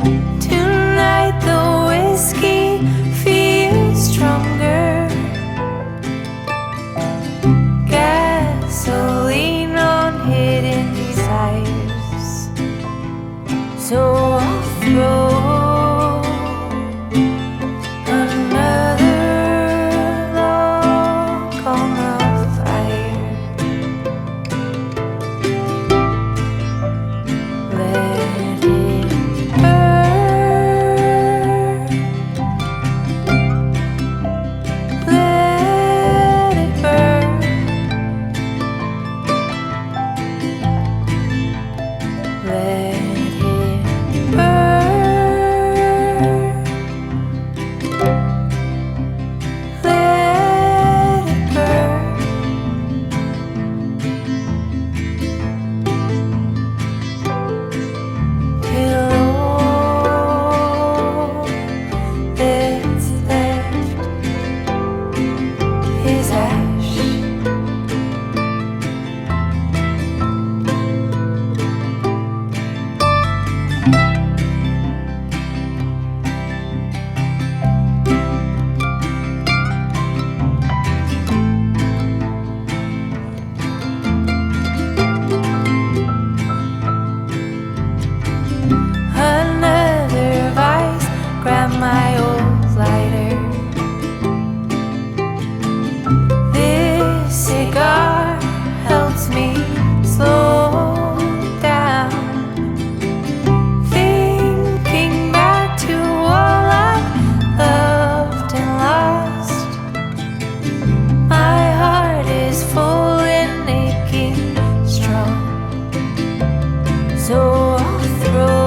Tonight the whiskey feels stronger. Gasoline on hidden desires. So I'll throw another log on the fire. Let it burn. Let it burn. Let it burn. Let it burn. Till all that's left is ash. Another vice, grab my old lighter. This cigar helps me slow down. Thinking back to all I loved and lost. My heart is full and aching strong. So I'll throw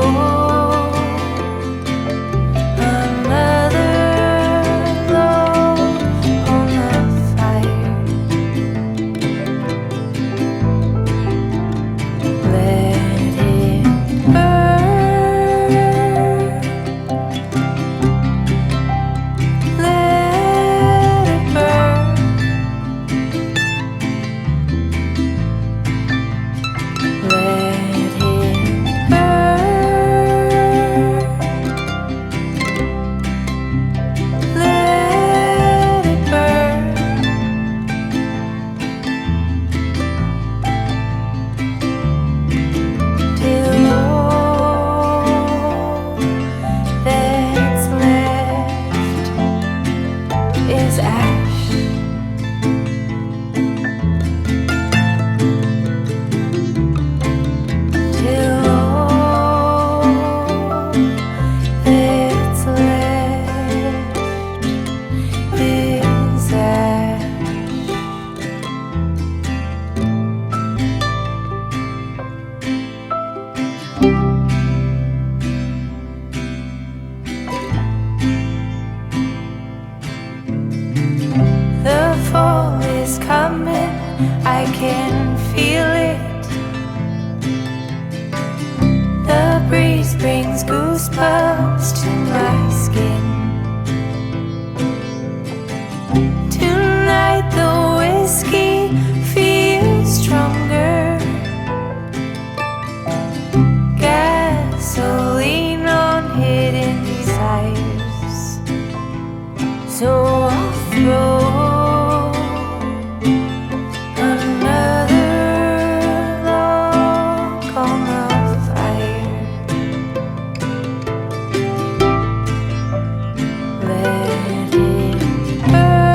another log on the fire. Let it burn. Let it burn. Let it burn. Let it burn. Till all that's left is ash. Till all that's left is ash. The fall is coming, I can feel it. The breeze brings goosebumps to my skin. Tonight the whiskey feels stronger. Gasoline on hidden desires. So I'll throw another log on the fire. Let it burn.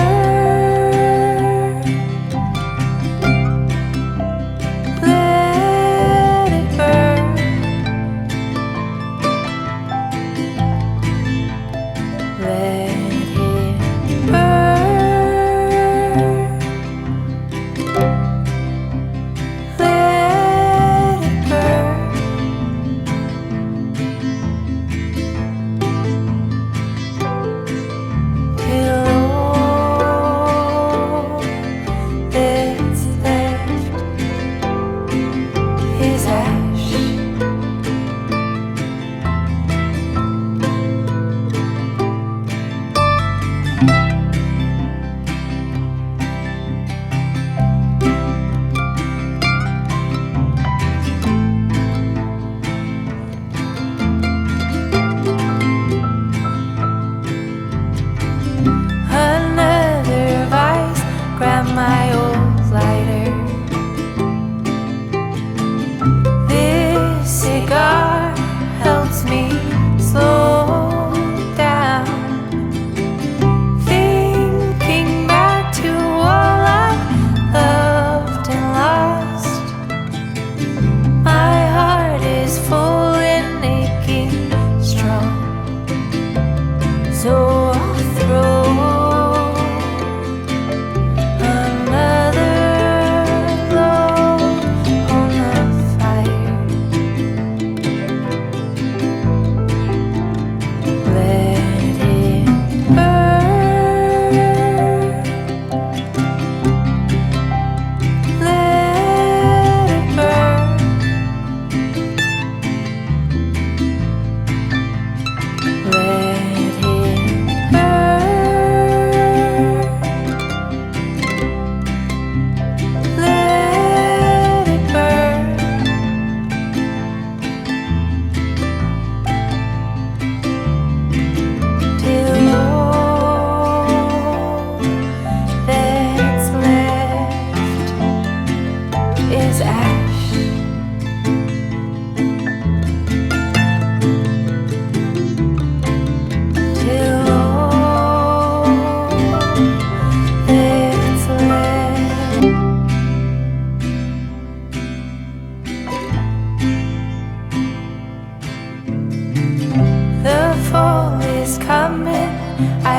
Let it burn. Let it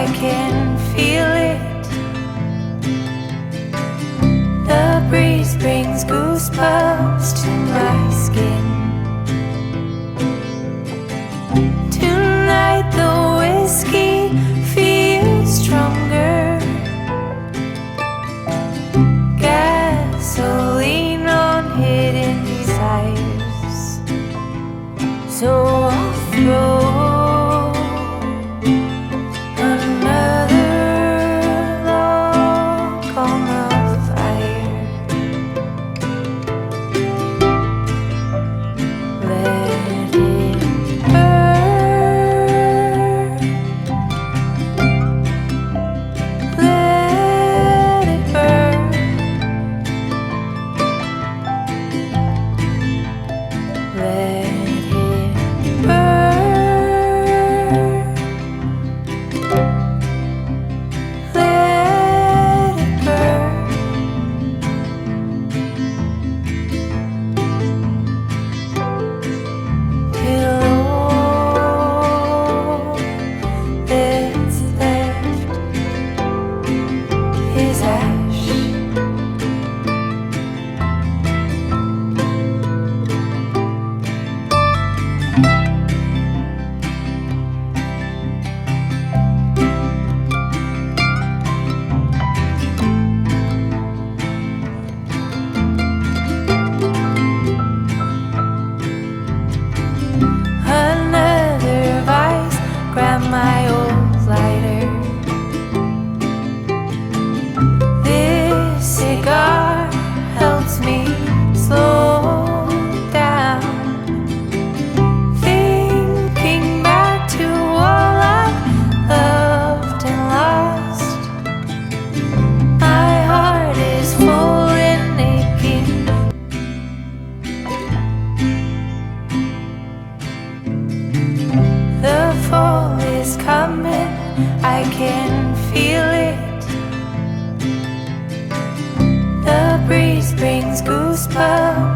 I can feel it. The breeze brings goosebumps to my skin. Tonight the whiskey feels stronger. Gasoline on hidden desires. So I'll throw my old lighter. This cigar helps me slow down, thinking back to all I've loved and lost. My heart is full and aching. The fall is coming, I can feel it. The breeze brings goosebumps